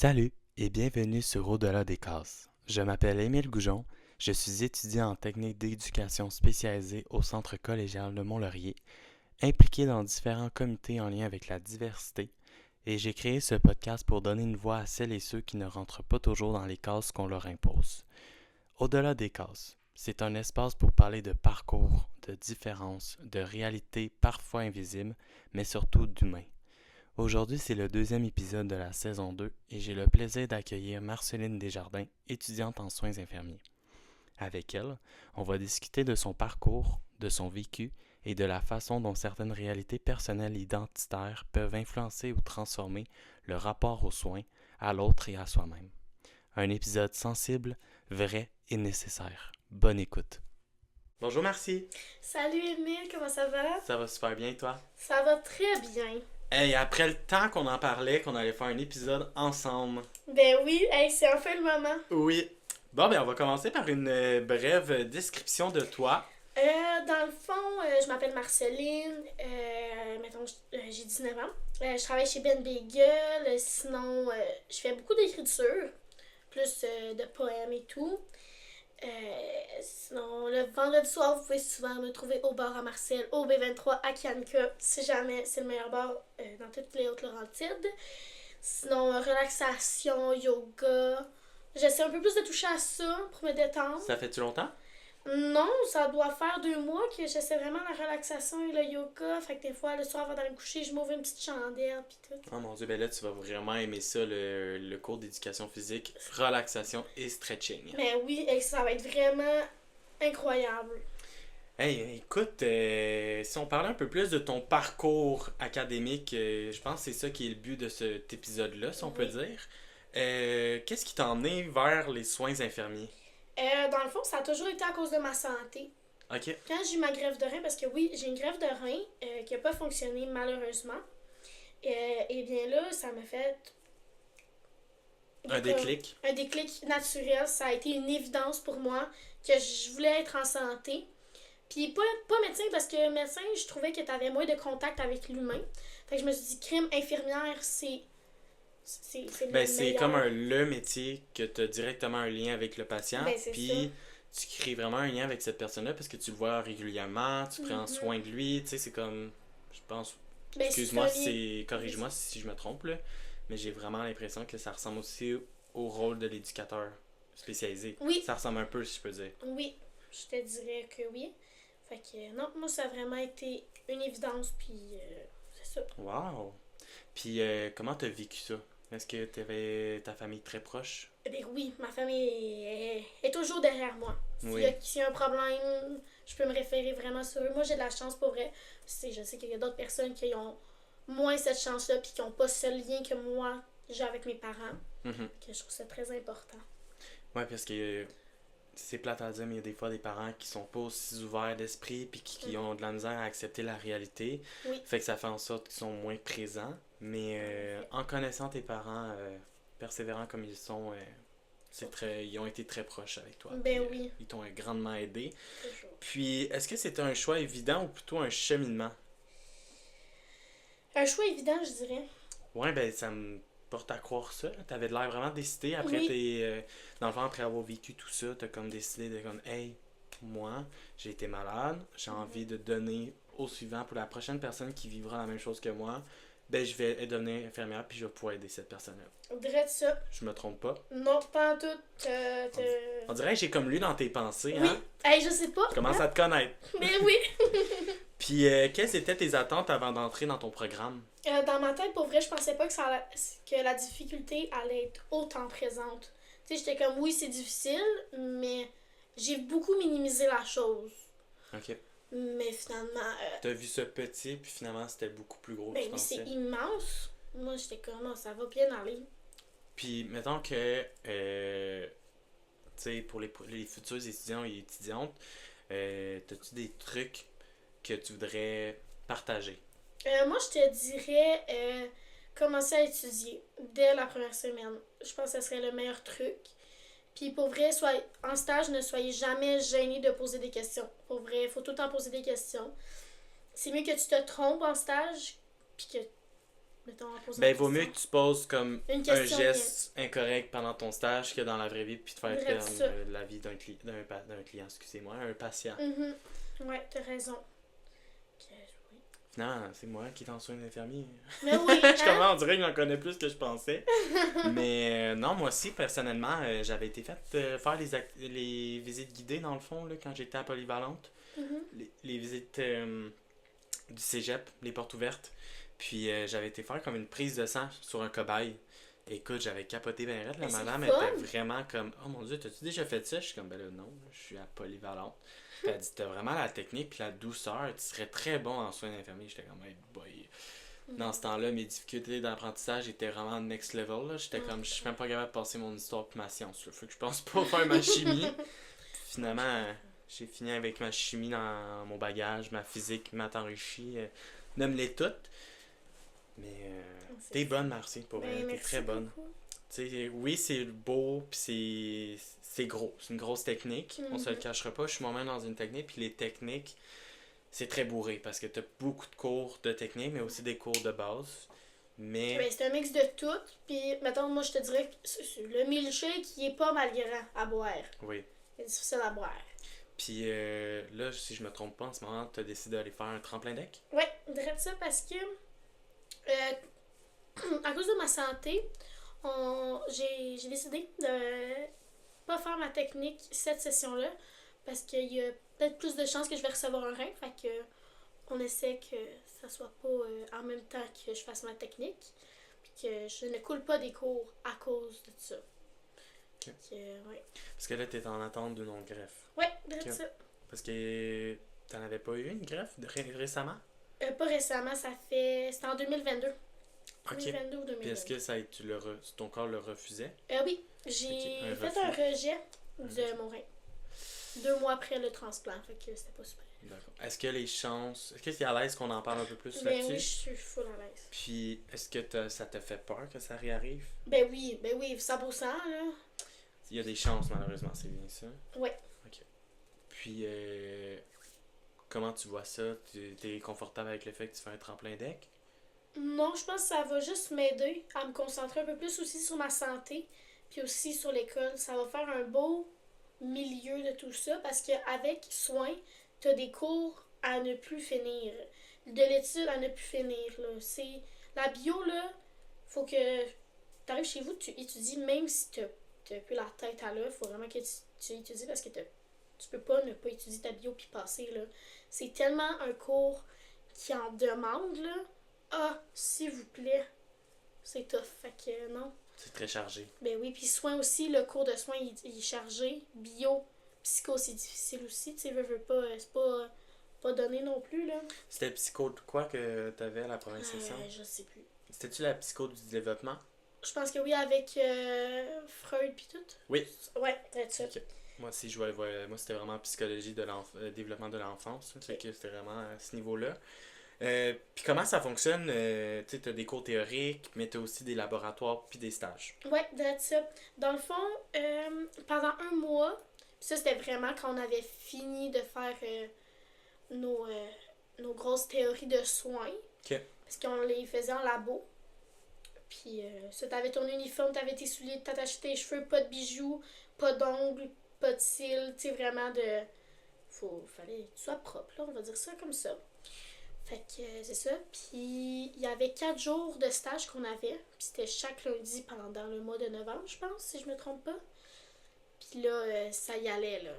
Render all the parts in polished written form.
Salut et bienvenue sur Au-delà des cases. Je m'appelle Émile Goujon, je suis étudiant en technique d'éducation spécialisée au Centre collégial de Mont-Laurier, impliqué dans différents comités en lien avec la diversité, et j'ai créé ce podcast pour donner une voix à celles et ceux qui ne rentrent pas toujours dans les cases qu'on leur impose. Au-delà des cases, c'est un espace pour parler de parcours, de différences, de réalités parfois invisibles, mais surtout d'humains. Aujourd'hui, c'est le deuxième épisode de la saison 2 et j'ai le plaisir d'accueillir Marceline Desjardins, étudiante en soins infirmiers. Avec elle, on va discuter de son parcours, de son vécu et de la façon dont certaines réalités personnelles identitaires peuvent influencer ou transformer le rapport aux soins, à l'autre et à soi-même. Un épisode sensible, vrai et nécessaire. Bonne écoute. Bonjour Marcie. Salut Émile, comment ça va? Ça va super bien, toi? Ça va très bien. Hey, après le temps qu'on en parlait, qu'on allait faire un épisode ensemble. Ben oui, hey, c'est enfin le moment. Oui. Bon, ben on va commencer par une brève description de toi. Dans le fond, je m'appelle Marceline, mettons, j'ai 19 ans. Je travaille chez Ben Bagel, sinon, je fais beaucoup d'écriture, plus de poèmes et tout. Sinon, le vendredi soir, vous pouvez souvent me trouver au bar à Marcel, au B23 à Kianka, si jamais c'est le meilleur bar dans toutes les Hautes-Laurentides. Sinon, relaxation, yoga. J'essaie un peu plus de toucher à ça pour me détendre. Ça fait-tu longtemps? Non, ça doit faire 2 mois que j'essaie vraiment la relaxation et le yoga. Fait que des fois, le soir avant d'aller me coucher, je m'ouvre une petite chandelle pis tout. Oh mon dieu, ben là tu vas vraiment aimer ça, le cours d'éducation physique, relaxation et stretching. Mais oui, et ça va être vraiment incroyable. Hey, écoute, si on parlait un peu plus de ton parcours académique, je pense que c'est ça qui est le but de cet épisode-là, si on peut dire. Qu'est-ce qui t'a emmené vers les soins infirmiers? Dans le fond, ça a toujours été à cause de ma santé. Ok. Quand j'ai eu ma greffe de rein, parce que oui, j'ai une greffe de rein qui n'a pas fonctionné malheureusement. Et bien là, ça m'a fait Un déclic. un déclic naturel. Ça a été une évidence pour moi que je voulais être en santé. Puis pas médecin, parce que médecin, je trouvais que tu avais moins de contact avec l'humain. Fait que je me suis dit, crime infirmière, c'est le Ben, c'est meilleur. comme le métier que tu as directement un lien avec le patient. Ben, c'est Puis tu crées vraiment un lien avec cette personne-là parce que tu le vois régulièrement, tu prends soin de lui. Tu sais, c'est comme. Je pense. Ben, Excuse-moi c'est un lien. si corrige-moi si je me trompe, là. Mais j'ai vraiment l'impression que ça ressemble aussi au rôle de l'éducateur spécialisé. Oui. Ça ressemble un peu, si je peux dire. Oui, je te dirais que oui. Fait que non, moi, ça a vraiment été une évidence, puis c'est ça. Wow! Puis comment t'as vécu ça? Est-ce que t'avais ta famille très proche? Eh bien oui, ma famille est toujours derrière moi. Oui. S'il y a un problème, je peux me référer vraiment sur eux. Moi, j'ai de la chance pour vrai. Je sais qu'il y a d'autres personnes qui ont moins cette chance-là puis qui n'ont pas ce lien que moi j'ai avec mes parents. Mhm. Que je trouve ça très important. Ouais, parce que c'est plate à dire, mais il y a des fois des parents qui sont pas aussi ouverts d'esprit puis qui ont de la misère à accepter la réalité. Oui. Fait que ça fait en sorte qu'ils sont moins présents. Mais en connaissant tes parents, persévérants comme ils sont, ils ont été très proches avec toi. Ben Puis, oui. Ils t'ont grandement aidé. Toujours. Puis, est-ce que c'était un choix évident ou plutôt un cheminement? Un choix évident, je dirais. Ouais, ben ça me porte à croire ça. T'avais de l'air vraiment décidé. Après, Oui. dans le fond, après avoir vécu tout ça, t'as comme décidé de comme, hey, moi, j'ai été malade, j'ai envie de donner au suivant pour la prochaine personne qui vivra la même chose que moi. Ben, je vais devenir infirmière puis je vais pouvoir aider cette personne-là. On dirait ça. Je me trompe pas. Non, pas en tout. On dirait que j'ai comme lu dans tes pensées, Oui. hein? Hey, je sais pas. Je commence à te connaître. Mais oui. Puis, quelles étaient tes attentes avant d'entrer dans ton programme? Dans ma tête, pour vrai, je pensais pas que la difficulté allait être autant présente. Tu sais, j'étais comme, oui, c'est difficile, mais j'ai beaucoup minimisé la chose. Ok. Mais finalement, T'as vu ce petit, puis finalement, c'était beaucoup plus gros que ben tu oui, pensais. c'est immense. Moi, j'étais comme, oh, ça va bien aller. Puis, mettons que, tu sais, pour les futurs étudiants et étudiantes, t'as-tu des trucs que tu voudrais partager? Moi, je te dirais, commencer à étudier dès la première semaine. Je pense que ce serait le meilleur truc. Puis pour vrai, en stage, ne soyez jamais gênés de poser des questions. Pour vrai, il faut tout le temps poser des questions. C'est mieux que tu te trompes en stage, puis que mettons, en posant Ben, une il vaut mieux question. que tu poses comme Une un question geste incorrect pendant ton stage que dans la vraie vie, puis te faire Direct perdre ça. la vie d'un client, excusez-moi, un patient. Mhm. Ouais, t'as raison. Oui. Non, c'est moi qui est en soins d'infirmier. Mais oui, Je hein? commence, on dirait que j'en connais plus que je pensais. Mais non, moi aussi, personnellement, j'avais été fait faire les visites guidées, dans le fond, là, quand j'étais à Polyvalente. Mhm. Les visites du cégep, les portes ouvertes. Puis j'avais été faire comme une prise de sang sur un cobaye. Écoute, j'avais capoté ben raide. La Mais c'est madame fun. était vraiment comme, oh mon dieu, t'as-tu déjà fait ça? Je suis comme, ben là, non, je suis à Polyvalente. Puis elle dit, t'as vraiment la technique puis la douceur, tu serais très bon en soins d'infirmier. J'étais comme, hey boy. Dans ce temps-là, mes difficultés d'apprentissage étaient vraiment next level. Là. J'étais comme, je suis même pas capable de passer mon histoire puis ma science. Là. Fait que je pense pas faire ma chimie. Finalement, j'ai fini avec ma chimie dans mon bagage, ma physique, maths enrichi. Nomme-les toutes. Mais t'es bonne, Marcy, pour Ben, vrai. T'es merci très bonne. beaucoup. T'sais, oui, c'est beau, puis c'est gros. C'est une grosse technique. On se le cachera pas. Je suis moi-même dans une technique, puis les techniques, c'est très bourré parce que t'as beaucoup de cours de technique, mais aussi des cours de base. Mais Ben, c'est un mix de tout. Puis, mettons, moi, je te dirais que le milkshake, il est pas mal grand à boire. oui. Il est difficile à boire. Puis là, si je me trompe pas, en ce moment, t'as décidé d'aller faire un tremplin deck? Ouais, je dirais ça parce que, à cause de ma santé, j'ai décidé de pas faire ma technique cette session-là parce qu'il y a peut-être plus de chances que je vais recevoir un rein. Fait que on essaie que ça soit pas en même temps que je fasse ma technique. Puis que je ne coule pas des cours à cause de ça. Ok. Fait que, ouais. Parce que là, t'es en attente d'une autre greffe. Ouais, direct Ok. ça. Parce que t'en avais pas eu une greffe récemment? Pas récemment, ça fait. C'était en 2022. Ok. 2022 ou Puis est-ce 2022. que ton corps le refusait? Oui, j'ai Ok, un fait refus. un rejet Un de rejet. mon rein. 2 mois après le transplant, fait que c'était pas super. D'accord. Est-ce que les chances. Est-ce que t'es à l'aise qu'on en parle un peu plus Ben là-dessus? oui, je suis full à l'aise. Puis est-ce que ça te fait peur que ça réarrive? Ben oui, 100%, là. Il y a des chances, malheureusement, c'est bien ça. Ouais. Ok. Puis comment tu vois ça? T'es confortable avec le fait que tu fais un tremplin deck? Non, je pense que ça va juste m'aider à me concentrer un peu plus aussi sur ma santé, puis aussi sur l'école. Ça va faire un beau milieu de tout ça parce qu'avec soin, t'as des cours à ne plus finir. De l'étude à ne plus finir, là. C'est. La bio, là, faut que t'arrives chez vous, tu étudies, même si t'as plus la tête à l'œuvre, faut vraiment que tu étudies parce que tu peux pas ne pas étudier ta bio puis passer, là. C'est tellement un cours qui en demande, là. Ah, s'il vous plaît. C'est tough. Fait que non. C'est très chargé. Ben oui, puis soins aussi, le cours de soins il est chargé. Bio, psycho, c'est difficile aussi. Tu sais, veux pas, c'est pas donné non plus, là. C'était psycho de quoi que t'avais à la première session? Je sais plus. C'était-tu la psycho du développement? Je pense que oui, avec Freud puis tout. Oui. Ouais, peut-être ça. Ok. Moi aussi, moi c'était vraiment psychologie de développement de l'enfance. Fait que c'était vraiment à ce niveau-là. Puis comment ça fonctionne? Tu sais, t'as des cours théoriques, mais t'as aussi des laboratoires puis des stages. Ouais, that's ça. Dans le fond, pendant 1 mois, pis ça c'était vraiment quand on avait fini de faire nos grosses théories de soins. Ok. Parce qu'on les faisait en labo. Puis ça, t'avais ton uniforme, t'avais tes souliers, t'attachais tes cheveux, pas de bijoux, pas d'ongles, pas de cils, tu sais, vraiment de. Fallait que tu sois propre, là, on va dire ça comme ça. Fait que c'est ça. Puis il y avait 4 jours de stage qu'on avait. Puis c'était chaque lundi pendant le mois de novembre, je pense, si je me trompe pas. Puis là, ça y allait, là.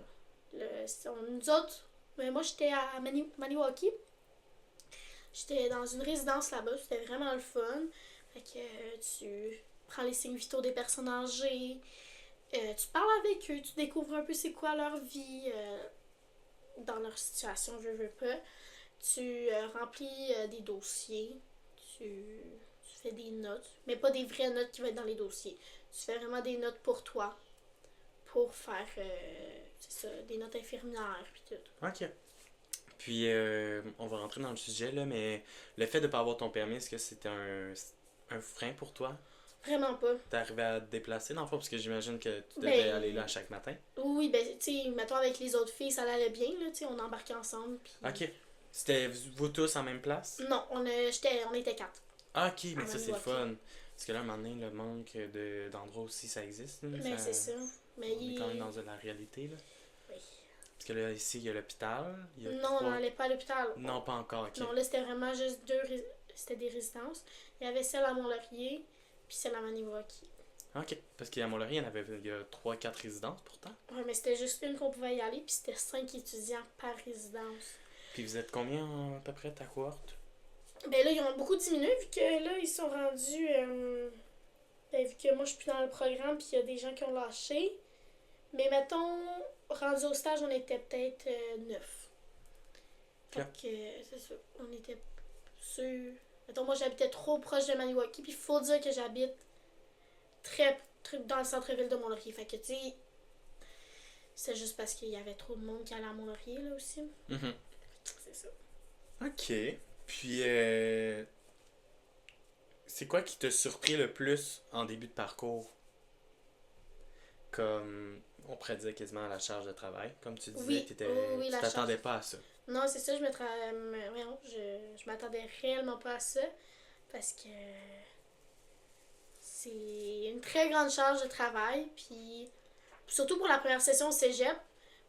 Nous autres, moi j'étais à Maniwaki. J'étais dans une résidence là-bas, c'était vraiment le fun. Fait que tu prends les signes vitaux des personnes âgées, tu parles avec eux, tu découvres un peu c'est quoi leur vie dans leur situation, veux pas. Tu remplis des dossiers, tu fais des notes, mais pas des vraies notes qui vont être dans les dossiers. Tu fais vraiment des notes pour toi, pour faire, c'est ça, des notes infirmières puis tout. Ok. Puis on va rentrer dans le sujet là, mais le fait de pas avoir ton permis, est-ce que c'était un frein pour toi? Vraiment pas. T'arrivais à te déplacer dans le fond, parce que j'imagine que tu devais aller là chaque matin. Oui, ben, tu sais, mettons avec les autres filles, ça allait bien, là, tu sais, on embarquait ensemble. Pis... Ok. C'était vous tous en même place? Non, on était 4. Ah, ok, mais à ça, c'est le Maniwaki. fun. Parce que là, maintenant, le manque d'endroits aussi, ça existe. Là, Mais c'est ça. Mais on est quand même dans la réalité. Là. Oui. Parce que là, ici, il y a l'hôpital. Il y a Non, on trois. n'allait pas à l'hôpital. Non, pas encore, ok. Non, là, c'était vraiment juste c'était des résidences. Il y avait celle à Mont-Laurier, puis celle à Maniwaki. Ok, parce qu'à Mont-Laurier, il y a 3-4 résidences pourtant. Ouais, mais c'était juste une qu'on pouvait y aller, puis c'était 5 étudiants par résidence. Puis vous êtes combien à peu près ta cohorte? Ben là, ils ont beaucoup diminué, vu que là, ils sont rendus. Ben, vu que moi, je suis plus dans le programme, puis il y a des gens qui ont lâché. Mais mettons, rendu au stage, on était peut-être 9. Fait que, c'est ça. On était sur. Mettons, moi, j'habitais trop proche de Maniwaki, puis il faut dire que j'habite très dans le centre-ville de Mont-Laurier. Fait que, tu sais, c'est juste parce qu'il y avait trop de monde qui allait à Mont-Laurier, là aussi. Mhm. C'est ça. Ok. Puis, c'est quoi qui t'a surpris le plus en début de parcours? Comme, on pourrait dire quasiment à la charge de travail. Comme tu disais, Oui, oui, tu la t'attendais charge. pas à ça. Non, c'est ça, voyons, je m'attendais réellement pas à ça. Parce que c'est une très grande charge de travail. Puis, surtout pour la première session au cégep,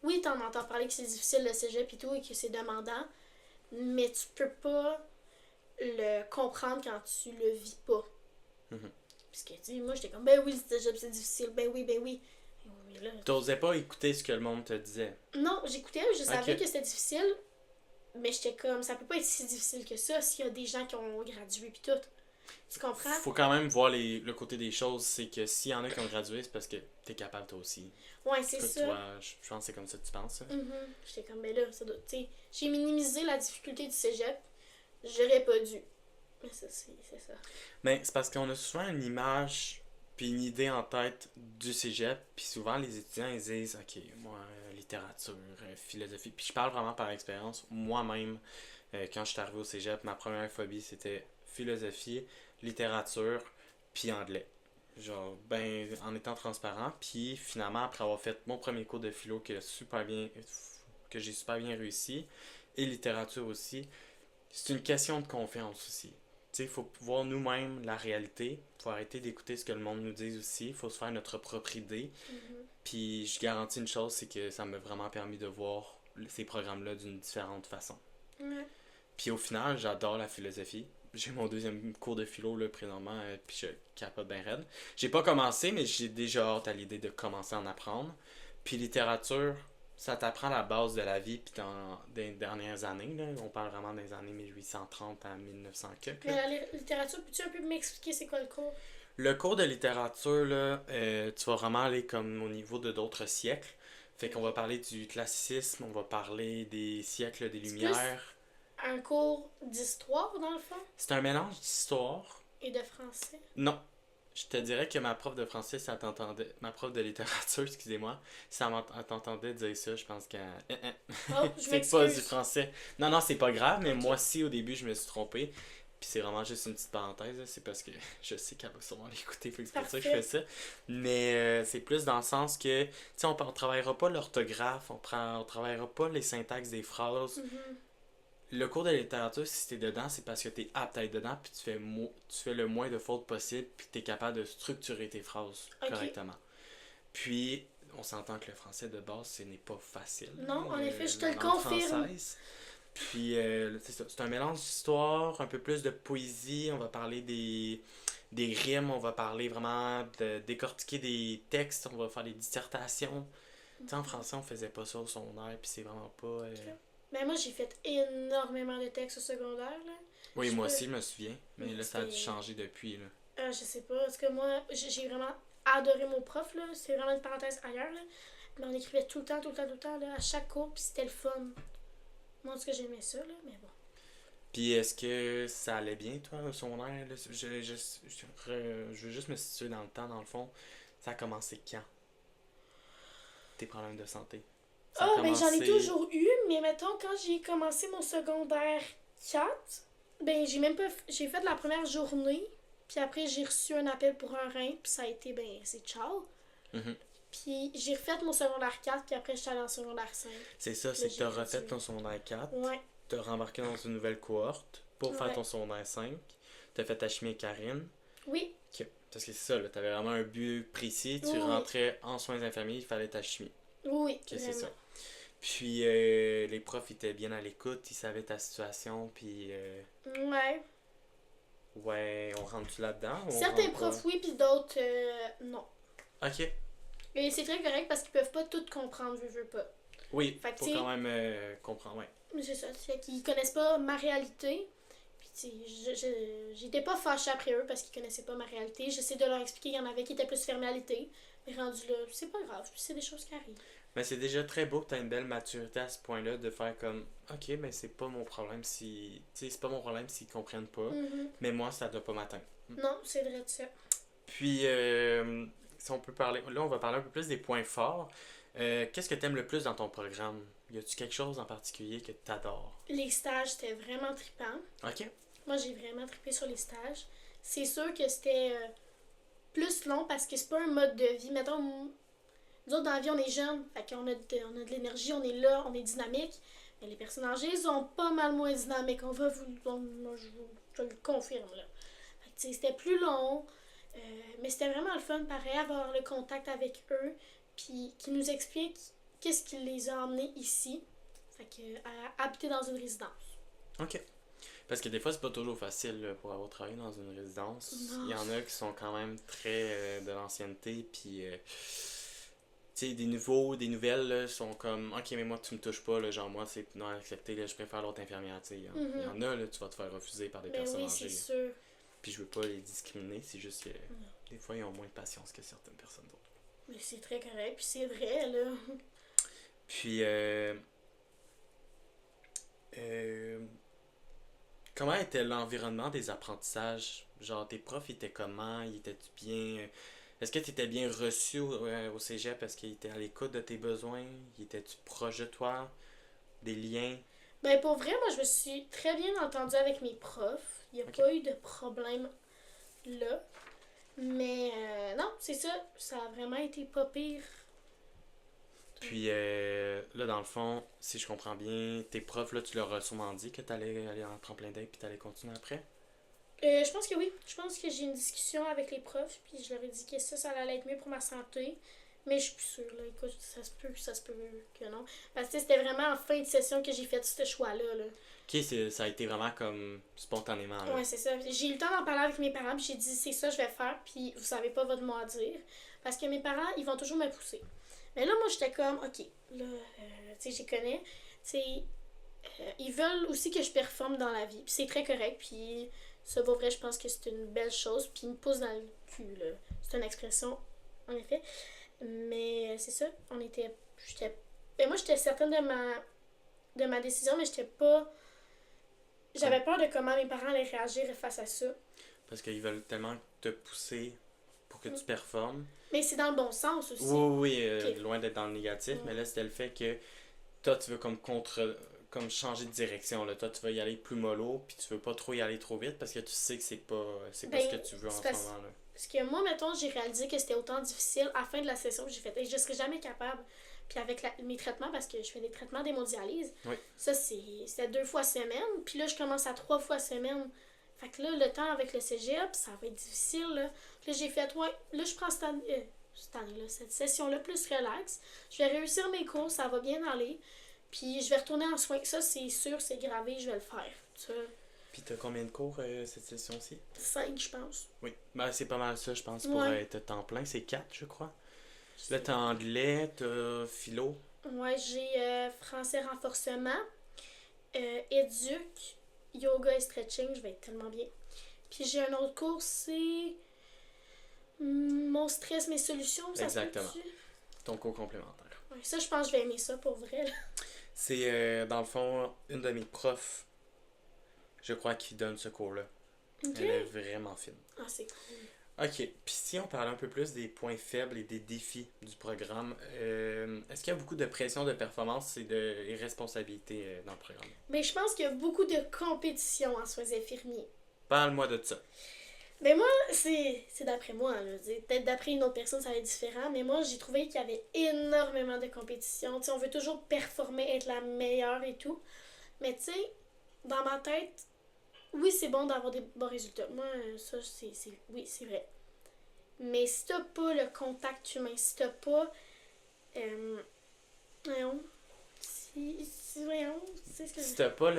oui, t'en entends parler que c'est difficile le cégep et tout et que c'est demandant. Mais tu peux pas le comprendre quand tu le vis pas. Mhm. Parce que, tu sais, moi, j'étais comme, ben oui, le cégep, c'est difficile, ben oui, ben oui. Mais là, T'osais pas écouter ce que le monde te disait. non, j'écoutais, je savais Ok. que c'était difficile, mais j'étais comme, ça peut pas être si difficile que ça s'il y a des gens qui ont gradué pis tout. Tu comprends? Faut quand même voir le côté des choses. C'est que s'il y en a qui ont gradué, c'est parce que t'es capable toi aussi. Ouais, C'est c'est quoi que ça. toi, je pense que c'est comme ça que tu penses. Hein? Mhm. J'étais comme, ben là, ça doit, tu sais, j'ai minimisé la difficulté du cégep, j'aurais pas dû. Mais ça, c'est ça. Mais c'est parce qu'on a souvent une image puis une idée en tête du cégep, puis souvent les étudiants ils disent ok, moi littérature, philosophie, puis je parle vraiment par expérience. Moi-même, quand je suis arrivé au cégep, ma première phobie c'était philosophie, littérature, puis anglais. Genre, ben, en étant transparent, puis finalement, après avoir fait mon premier cours de philo que j'ai super bien réussi, et littérature aussi, c'est une question de confiance aussi. Tu sais, il faut voir nous-mêmes la réalité. Il faut arrêter d'écouter ce que le monde nous dit aussi. Il faut se faire notre propre idée. Mhm. Puis je garantis une chose, c'est que ça m'a vraiment permis de voir ces programmes-là d'une différente façon. Ouais. Puis au final, j'adore la philosophie. J'ai mon deuxième cours de philo là, présentement, puis je capote bien raide. J'ai pas commencé, mais j'ai déjà hâte à l'idée de commencer à en apprendre. Puis littérature, ça t'apprend la base de la vie, puis dans les dernières années, là, on parle vraiment des années 1830 à 1900 quelques, Mais là. la littérature, peux-tu un peu m'expliquer c'est quoi le cours? Le cours de littérature, là, tu vas vraiment aller comme au niveau de d'autres siècles. Fait qu'on va parler du classicisme, on va parler des siècles des C'est plus Lumières. un cours d'histoire, dans le fond, C'est un mélange d'histoire. et de français. Non. Je te dirais que ma prof de français, ça t'entendait. Ma prof de littérature, excusez-moi, ça t'entendait dire ça, je pense qu'elle. Oh, je C'est pas du m'excuse. français. Non, non, c'est pas grave, mais Ok. moi aussi, au début, je me suis trompé. Puis c'est vraiment juste une petite parenthèse, là, c'est parce que je sais qu'elle va sûrement l'écouter, fait que c'est pour ça que je fais Parfait. ça. Mais c'est plus dans le sens que, tu sais, on travaillera pas l'orthographe, on travaillera pas les syntaxes des phrases. Mhm. Le cours de littérature, si t'es dedans, c'est parce que t'es apte à être dedans, puis tu fais le moins de fautes possible, puis t'es capable de structurer tes phrases Ok. correctement. Puis, on s'entend que le français de base, ce n'est pas facile. Non, en effet, je te La le langue confirme. française. Puis, c'est ça, c'est un mélange d'histoire, un peu plus de poésie. On va parler des rimes, on va parler vraiment de décortiquer des textes, on va faire des dissertations. Tu sais, en français, on faisait pas ça au secondaire, puis c'est vraiment pas. Ok. Ben moi, j'ai fait énormément de textes au secondaire, là. Oui, Je moi peux... aussi, je me souviens. Mais là, ça a dû C'était... changer depuis, là. je sais pas, parce que moi, j'ai vraiment adoré mon prof, là. C'est vraiment une parenthèse ailleurs, là. Mais on écrivait tout le temps, tout le temps, tout le temps, là, à chaque cours, puis c'était le fun. Moi, en tout cas, j'aimais ça, là, mais bon. Puis est-ce que ça allait bien, toi, au secondaire? Là? Je veux juste me situer dans le temps, dans le fond. Ça a commencé quand? Tes problèmes de santé? Ça a Ah, ben j'en ai commencé... toujours eu, mais mettons, quand j'ai commencé mon secondaire 4, ben j'ai même pas... J'ai fait la première journée, puis après, j'ai reçu un appel pour un rein, puis ça a été, ben, c'est ciao. Mhm. Puis j'ai refait mon secondaire 4, puis après, j'étais allée en secondaire 5. C'est ça, Là, c'est que j'ai t'as refait gradué. ton secondaire 4, Ouais. t'as rembarqué dans une nouvelle cohorte pour faire Ouais. ton secondaire 5. t'as fait ta chimie avec Karine. Oui, Ok. Parce que c'est ça, là, t'avais vraiment un but précis. Tu Oui. rentrais en soins infirmiers, il fallait ta chimie. oui, Ok, c'est ça. vraiment. Puis les profs étaient bien à l'écoute, ils savaient ta situation, puis Ouais. ouais, on rentre-tu là-dedans ou on Certains rentre pas? profs, oui, puis d'autres, non. Ok. Et c'est très correct parce qu'ils peuvent pas tout comprendre, veux pas. Oui, Fait que, faut tu sais, quand même comprendre, ouais. mais c'est ça, c'est qu'ils connaissent pas ma réalité. Puis, tu sais, j'étais pas fâchée après eux parce qu'ils connaissaient pas ma réalité. J'essaie de leur expliquer qu'il y en avait qui étaient plus fermés à l'idée. Mais rendu là, c'est pas grave, c'est des choses qui arrivent. Mais c'est déjà très beau que tu aies une belle maturité à ce point-là de faire comme OK, mais c'est pas mon problème si. Tu sais, c'est pas mon problème s'ils comprennent pas, Mhm. mais moi, ça doit pas m'atteindre. Non, c'est vrai de ça. Puis, si on peut parler. Là, on va parler un peu plus des points forts. Qu'est-ce que tu aimes le plus dans ton programme? Y a-tu quelque chose en particulier que tu adores? Les stages, c'était vraiment trippant. OK. Moi, j'ai vraiment trippé sur les stages. C'est sûr que c'était plus long parce que c'est pas un mode de vie. Mettons, nous autres, dans la vie, on est jeunes, fait qu'on on a de l'énergie, on est là, on est dynamique. Mais les personnes âgées sont pas mal moins dynamiques. Moi, je le confirme, là. Fait que, tu sais, c'était plus long, mais c'était vraiment le fun, pareil, avoir le contact avec eux, puis qui nous expliquent qu'est-ce qui les a emmenés ici. Fait que, à habiter dans une résidence. OK. Parce que des fois, c'est pas toujours facile là, pour avoir travaillé dans une résidence. Non. Il y en a qui sont quand même très de l'ancienneté, puis tu sais, des nouveaux, des nouvelles là, sont comme OK, mais moi, tu me touches pas, là, genre moi, c'est non accepté, là, je préfère l'autre infirmière. Tu sais, il y en a, là, tu vas te faire refuser par des Mais personnes oui, c'est âgées. sûr. Puis je veux pas les discriminer, c'est juste que des fois, ils ont moins de patience que certaines personnes d'autres. Mais c'est très correct, puis c'est vrai, là. Puis, euh, comment était l'environnement des apprentissages? Genre, tes profs étaient comment? Ils étaient-tu bien? Est-ce que tu étais bien reçu au cégep? Est-ce qu'ils étaient à l'écoute de tes besoins? Ils étaient-tu proche de toi? Des liens? Ben, pour vrai, moi, je me suis très bien entendue avec mes profs. Il n'y a Ok. pas eu de problème là. Mais non, c'est ça. Ça a vraiment été pas pire. Puis là, dans le fond, si je comprends bien, tes profs, là, tu leur as sûrement dit que tu allais aller en tremplin d'aide puis tu allais continuer après? Je pense que oui. Je pense que j'ai une discussion avec les profs, puis je leur ai dit que ça allait être mieux pour ma santé. Mais je suis plus sûre, là. Écoute, ça se peut que non. Parce que c'était vraiment en fin de session que j'ai fait ce choix-là, là. Ok, ça a été vraiment comme spontanément, là. Ouais, c'est ça. J'ai eu le temps d'en parler avec mes parents, puis j'ai dit, c'est ça que je vais faire, puis vous savez pas votre mot à dire. Parce que mes parents, ils vont toujours me pousser. Mais là, moi, j'étais comme, ok, là, tu sais, j'y connais. Tu sais, ils veulent aussi que je performe dans la vie, puis c'est très correct, puis ça, pour vrai, je pense que c'est une belle chose, puis ils me poussent dans le cul, là. C'est une expression, en effet. Mais c'est ça, ben moi, j'étais certaine de ma décision, mais j'étais pas. J'avais peur de comment mes parents allaient réagir face à ça. Parce qu'ils veulent tellement te pousser pour que tu performes. Mais c'est dans le bon sens aussi. Oui, Ok. loin d'être dans le négatif, mais là, c'était le fait que toi, tu veux comme changer de direction, là. Toi, tu veux y aller plus mollo, puis tu veux pas trop y aller trop vite parce que tu sais que c'est pas Ben, ce que tu veux en c'est ce parce- moment, là. Parce que moi, mettons, j'ai réalisé que c'était autant difficile à la fin de la session que j'ai faite. Et je serais jamais capable. Puis avec mes traitements, parce que je fais des traitements d'hémodialyse, Oui. ça, c'était 2 fois semaine. Puis là, je commence à 3 fois semaine. Fait que là, le temps avec le cégep, ça va être difficile, là. Puis là, j'ai fait, ouais, là, je prends cette année-là, cette session-là plus relax. Je vais réussir mes cours, ça va bien aller. Puis je vais retourner en soins. Ça, c'est sûr, c'est gravé, je vais le faire. Ça, Puis t'as combien de cours cette session-ci? 5, je pense. Oui. Ben, c'est pas mal ça, je pense, pour Ouais. être temps plein. C'est 4, je crois. Là, t'as anglais, t'as philo. Ouais, j'ai français renforcement, éduc, yoga et stretching, je vais être tellement bien. Puis j'ai un autre cours, c'est mon stress, mes solutions, ça se Exactement. peut-tu? Ton cours complémentaire. Ouais, ça, je pense que je vais aimer ça pour vrai, là. C'est, dans le fond, une de mes profs, je crois, qui donne ce cours-là. Ok. Elle est vraiment fine. Ah, c'est cool. Ok, puis si on parlait un peu plus des points faibles et des défis du programme, est-ce qu'il y a beaucoup de pression de performance et responsabilités dans le programme? Mais je pense qu'il y a beaucoup de compétition en soins infirmiers. Parle-moi de ça. Mais moi, c'est d'après moi, là. Peut-être d'après une autre personne, ça va être différent, mais moi, j'ai trouvé qu'il y avait énormément de compétition. Tu sais, on veut toujours performer, être la meilleure et tout. Mais tu sais, dans ma tête, oui, c'est bon d'avoir des bons résultats. Moi, ça, oui, c'est vrai. Mais si t'as pas le contact humain, si t'as pas... voyons, voyons, c'est ce que Si t'as pas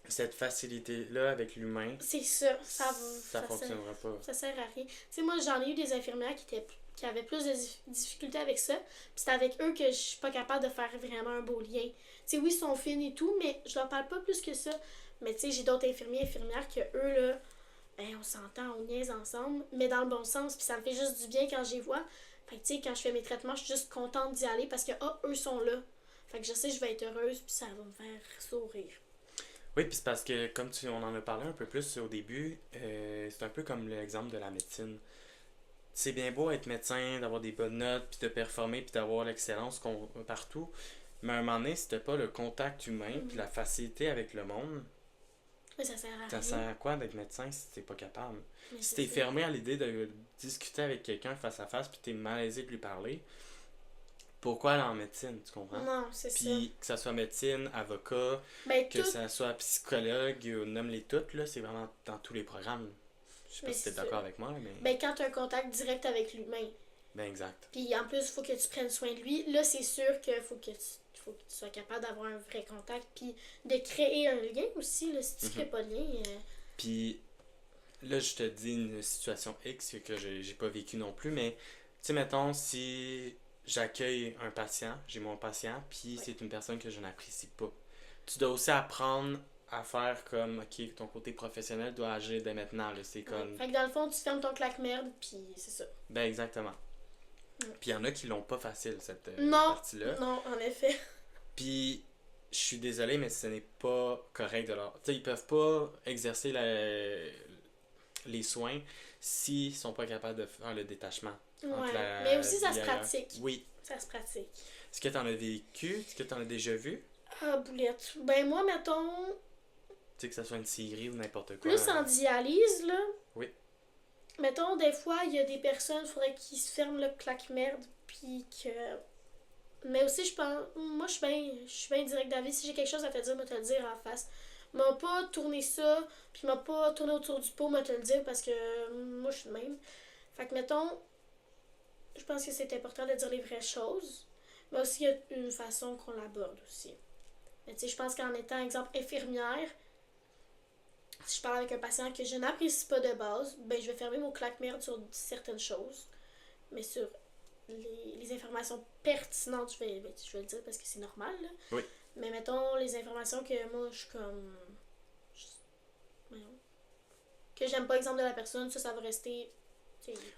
cette facilité-là avec l'humain, c'est ça, ça fonctionnera pas. Ça sert à rien. Tu sais, moi, j'en ai eu des infirmières qui avaient plus de difficultés avec ça. Puis c'est avec eux que je suis pas capable de faire vraiment un beau lien. Tu sais, oui, ils sont fines et tout, mais je leur parle pas plus que ça. Mais tu sais, j'ai d'autres infirmières que eux, là, on s'entend, on niaise ensemble, mais dans le bon sens. Puis ça me fait juste du bien quand je les vois. Fait que tu sais, quand je fais mes traitements, je suis juste contente d'y aller parce que, eux sont là. Fait que je sais que je vais être heureuse, puis ça va me faire sourire. Oui, puis c'est parce que, comme on en a parlé un peu plus au début, c'est un peu comme l'exemple de la médecine. C'est bien beau être médecin, d'avoir des bonnes notes, puis de performer, puis d'avoir l'excellence partout. Mais à un moment donné, si t'as pas le contact humain, puis la facilité avec le monde, Mais ça sert à rien. ça sert à quoi d'être médecin si t'es pas capable? Mais Si c'est t'es ça. fermé à l'idée de discuter avec quelqu'un face à face, puis t'es malaisé de lui parler, pourquoi aller en médecine, tu comprends? Non, c'est ça. Puis que ça soit médecine, avocat, Ben, que ça soit psychologue, nomme-les toutes, là, c'est vraiment dans tous les programmes. Je sais pas Mais si t'es c'est d'accord ça. avec moi, mais... Ben, quand tu as un contact direct avec l'humain, Ben exact. puis en plus, il faut que tu prennes soin de lui, là, c'est sûr qu'il faut que tu sois capable d'avoir un vrai contact, puis de créer un lien aussi, là, si tu crées pas de lien. Puis là, je te dis une situation X que j'ai pas vécu non plus, mais tu sais, mettons, si j'accueille un patient, j'ai mon patient, puis c'est une personne que je n'apprécie pas. Tu dois aussi apprendre à faire comme, ok, ton côté professionnel doit agir dès maintenant, là, c'est comme... Fait que dans le fond, tu fermes ton claque-merde, puis c'est ça. Ben exactement. Puis il y en a qui l'ont pas facile, cette Non, partie-là. non, en effet. Puis je suis désolé, mais ce n'est pas correct de leur... Tu sais, ils peuvent pas exercer les soins s'ils sont pas capables de faire le détachement. Ouais, La mais aussi ça vie se ailleurs. pratique. Oui. Ça se pratique. Est-ce que tu en as vécu? Est-ce que tu en as déjà vu? Ah, boulette. Ben, moi, mettons, Tu sais, que ce soit une série ou n'importe quoi. plus en dialyse, là. Oui. Mettons, des fois, il y a des personnes, il faudrait qu'ils se ferment le claque-merde, puis que... Mais aussi, je pense... Moi, je suis bien direct d'avis. Si j'ai quelque chose à te dire, moi te le dire en face. M'a pas tourné ça, puis m'a pas tourné autour du pot, m'a te le dire, parce que moi, je suis de même. Fait que, mettons, je pense que c'est important de dire les vraies choses, mais aussi, il y a une façon qu'on l'aborde aussi. Mais tu sais, je pense qu'en étant, exemple, infirmière, si je parle avec un patient que je n'apprécie pas de base, ben je vais fermer mon claque-merde sur certaines choses. Mais sur les informations pertinentes, je vais le dire parce que c'est normal, là. Oui. Mais mettons, les informations que moi, je suis comme... voyons, que j'aime pas exemple de la personne, ça va rester...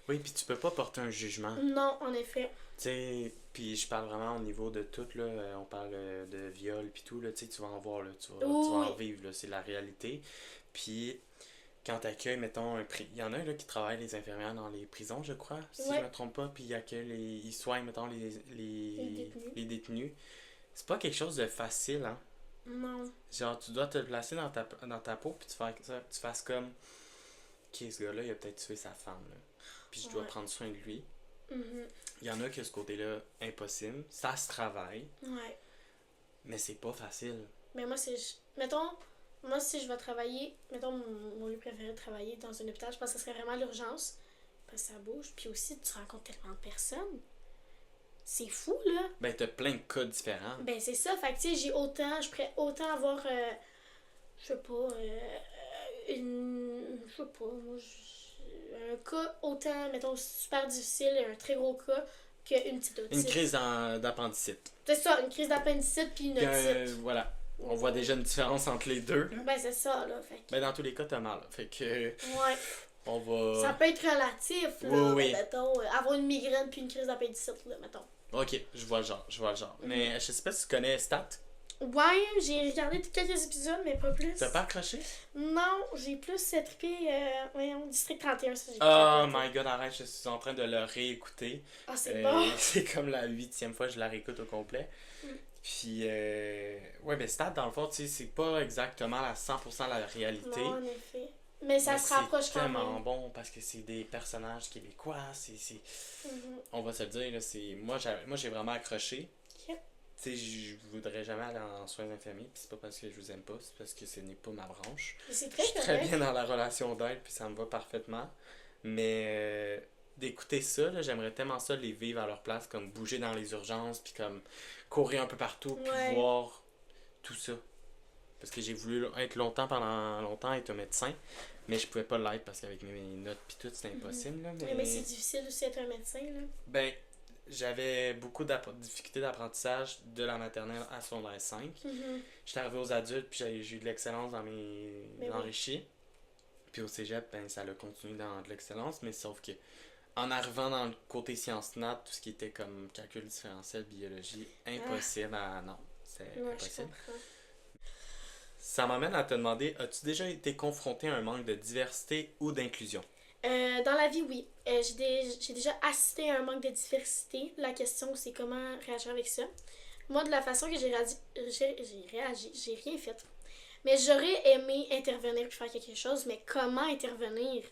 Oui, puis tu peux pas porter un jugement. Non, en effet. Tu sais, puis je parle vraiment au niveau de tout, là. On parle de viol, puis tout, là. Tu sais, tu vas en voir, là. Tu vas en vivre, là. C'est la réalité. Puis, quand t'accueilles, mettons, il y en a là, qui travaillent les infirmières dans les prisons, je crois, si je me trompe pas, puis ils soignent, mettons, les détenus. C'est pas quelque chose de facile, hein. Non. Genre, tu dois te placer dans ta peau, puis tu fasses comme, ok, ce gars-là, il a peut-être tué sa femme, là. Puis je dois prendre soin de lui. Il y en a que ce côté-là, impossible. Ça se travaille. Ouais. Mais c'est pas facile. Mais moi, mettons, moi, si je vais travailler, mettons, mon lieu préféré de travailler dans un hôpital, je pense que ce serait vraiment l'urgence. Parce que ça bouge. Puis aussi, tu rencontres tellement de personnes. C'est fou, là. Ben, t'as plein de cas différents. Ben, c'est ça. Fait que, tu sais, je pourrais autant avoir, je sais pas, je sais pas, moi, un cas autant, mettons, super difficile et un très gros cas qu'une petite otite. Une crise d'appendicite. C'est ça, une crise d'appendicite puis une otite. Voilà. On voit déjà une différence entre les deux. Là. Ben, c'est ça, là. Fait que... Ben, dans tous les cas, t'as mal. Fait que. Ouais. On va. Ça peut être relatif, là. Oui. Mettons, avoir une migraine puis une crise d'appendicite, là, mettons. Ok, je vois le genre. Mais je sais pas si tu connais Stat. Ouais, j'ai regardé quelques épisodes, mais pas plus. T'as pas accroché? Non, j'ai plus trippé, voyons, District 31, ça, j'ai Oh my god, arrête, je suis en train de le réécouter. Ah, c'est bon. C'est comme la 8e fois que je la réécoute au complet. Puis, ouais, mais Stat, dans le fond, tu sais, c'est pas exactement à 100% la réalité. Non, en effet. Mais ça se rapproche quand même. C'est tellement bon parce que c'est des personnages québécois. On va se le dire, là, moi j'ai vraiment accroché. Ok. Tu sais, je voudrais jamais aller en soins infirmiers, puis c'est pas parce que je vous aime pas, c'est parce que ce n'est pas ma branche. Mais c'est Je très suis très correct. bien dans la relation d'aide, puis ça me va parfaitement. Mais d'écouter ça, là, j'aimerais tellement ça les vivre à leur place, comme bouger dans les urgences, puis comme courir un peu partout, puis Ouais. voir tout ça. Parce que j'ai voulu être pendant longtemps, être un médecin, mais je pouvais pas l'être parce qu'avec mes notes puis tout, c'était impossible, là, Mais c'est difficile aussi d'être un médecin, là. ben, j'avais beaucoup de difficultés d'apprentissage de la maternelle à secondaire 5. Mhm. J'étais arrivé aux adultes, puis j'ai eu de l'excellence dans mes Mais oui. enrichis. Puis au cégep, ben, ça a continué dans de l'excellence, mais sauf que en arrivant dans le côté sciences nat, tout ce qui était comme calcul différentiel, biologie, impossible à... Non, c'est Ouais, je impossible. comprends. Ça m'amène à te demander, as-tu déjà été confronté à un manque de diversité ou d'inclusion? Dans la vie, oui. J'ai déjà assisté à un manque de diversité. La question, c'est comment réagir avec ça. Moi, de la façon que j'ai réagi, j'ai rien fait. Mais j'aurais aimé intervenir puis faire quelque chose, mais comment intervenir?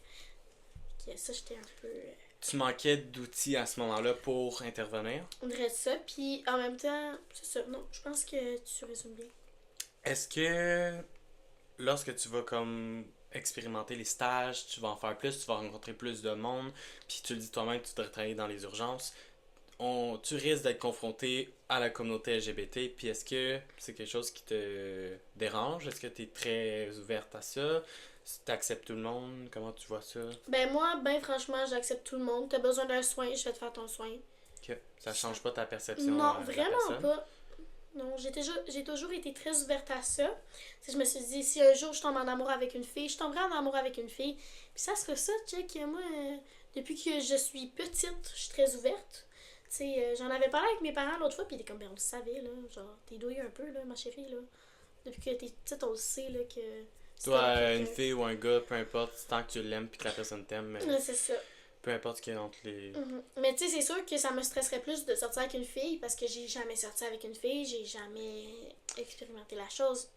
Ok, ça, j'étais un peu... Tu manquais d'outils à ce moment-là pour intervenir? On dirait ça, puis en même temps, c'est ça. Non, je pense que tu résumes bien. Est-ce que lorsque tu vas comme expérimenter les stages, tu vas en faire plus, tu vas rencontrer plus de monde, puis tu le dis toi-même que tu devrais travailler dans les urgences, tu risques d'être confronté à la communauté LGBT, puis est-ce que c'est quelque chose qui te dérange? Est-ce que tu es très ouverte à ça? Tu acceptes tout le monde? Comment tu vois ça? Ben moi, ben franchement, j'accepte tout le monde. T'as besoin d'un soin, je vais te faire ton soin. Que ça change pas ta perception Non, de la vraiment personne? pas. Non, j'ai toujours été très ouverte à ça. Tu sais, je me suis dit, si un jour je tombe en amour avec une fille, je tomberai en amour avec une fille. Puis ça serait ça, check. Moi, depuis que je suis petite, je suis très ouverte. Tu sais, j'en avais parlé avec mes parents l'autre fois, puis ils étaient comme, ben on le savait, là. Genre, t'es douillée un peu, là, ma chérie, là. Depuis que t'es petite, on le sait, là, que si Toi, t'aimes une quelqu'un. fille ou un gars, peu importe, tant que tu l'aimes puis que la personne t'aime, mais Ouais, c'est ça. peu importe ce qu'il y a entre les... Mhm. Mais tu sais, c'est sûr que ça me stresserait plus de sortir avec une fille parce que j'ai jamais sorti avec une fille, j'ai jamais expérimenté la chose.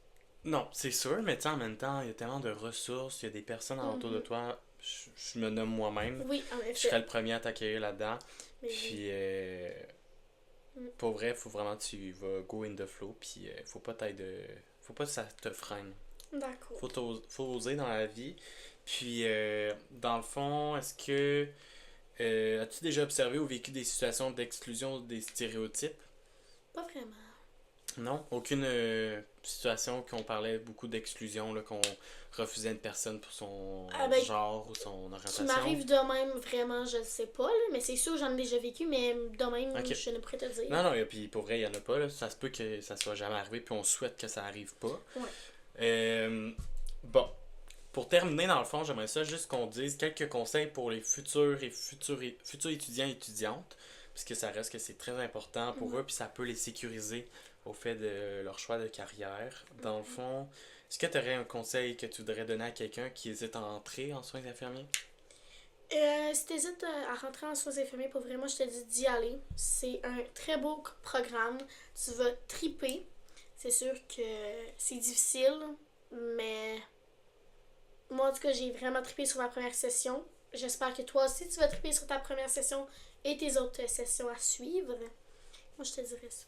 Non, c'est sûr, mais tu sais, en même temps, il y a tellement de ressources, il y a des personnes autour de Mhm. toi, je me nomme moi-même, Oui, en je serais effet. le premier à t'accueillir là-dedans, Mais oui. puis Mm. pour vrai, faut vraiment que tu vas go in the flow, puis faut pas que ça te freine. D'accord. Faut oser dans la vie, puis dans le fond, est-ce que as-tu déjà observé ou vécu des situations d'exclusion ou des stéréotypes? Pas vraiment. Non, aucune situation qu'on parlait beaucoup d'exclusion, là, qu'on refusait une personne pour son Ah ben, genre ou son qui orientation. m'arrive de même, vraiment, je le sais pas, là, mais c'est sûr, j'en ai déjà vécu, mais de même, Ok. je ne pourrais te dire. Non, non, et puis pour vrai, il y en a pas, là. Ça se peut que ça soit jamais arrivé, puis on souhaite que ça arrive pas. Ouais. Bon, pour terminer, dans le fond, j'aimerais ça juste qu'on dise quelques conseils pour les futurs étudiants et étudiantes, puisque ça reste que c'est très important pour eux, puis ça peut les sécuriser au fait de leur choix de carrière. Dans le fond, est-ce que tu aurais un conseil que tu voudrais donner à quelqu'un qui hésite à entrer en soins infirmiers? Si t'hésites à rentrer en soins infirmiers, pour vraiment, je te dis d'y aller. C'est un très beau programme. Tu vas triper. C'est sûr que c'est difficile, mais moi, en tout cas, j'ai vraiment trippé sur ma première session. J'espère que toi aussi, tu vas tripper sur ta première session et tes autres sessions à suivre. Moi, je te dirais ça.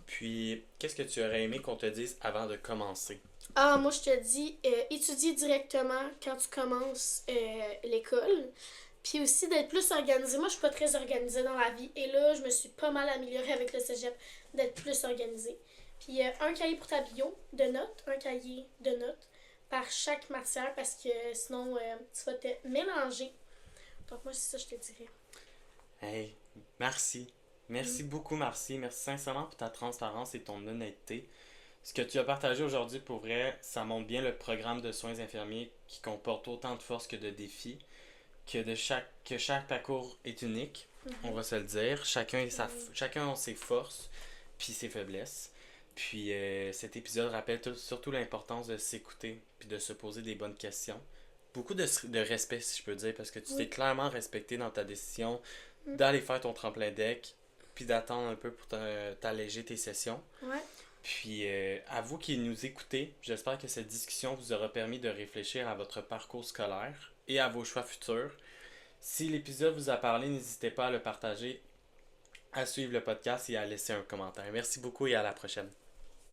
Puis, qu'est-ce que tu aurais aimé qu'on te dise avant de commencer? Ah, moi, je te dis, étudier directement quand tu commences l'école. Puis aussi d'être plus organisée. Moi, je suis pas très organisée dans la vie. Et là, je me suis pas mal améliorée avec le cégep d'être plus organisée. Puis un cahier pour ta bio de notes, un cahier de notes par chaque matière parce que sinon, tu vas te mélanger. Donc, moi, c'est ça, je te dirais. Hey, merci. Merci beaucoup, Marcy. Merci sincèrement pour ta transparence et ton honnêteté. Ce que tu as partagé aujourd'hui, pour vrai, ça montre bien le programme de soins infirmiers qui comporte autant de forces que de défis, que chaque parcours est unique, on va se le dire. Chacun a ses forces puis ses faiblesses. Puis cet épisode rappelle surtout l'importance de s'écouter puis de se poser des bonnes questions. Beaucoup de respect, si je peux dire, parce que tu t'es clairement respecté dans ta décision d'aller faire ton tremplin deck puis d'attendre un peu pour t'alléger tes sessions. Ouais. Puis, à vous qui nous écoutez, j'espère que cette discussion vous aura permis de réfléchir à votre parcours scolaire et à vos choix futurs. Si l'épisode vous a parlé, n'hésitez pas à le partager à suivre le podcast et à laisser un commentaire. Merci beaucoup et à la prochaine.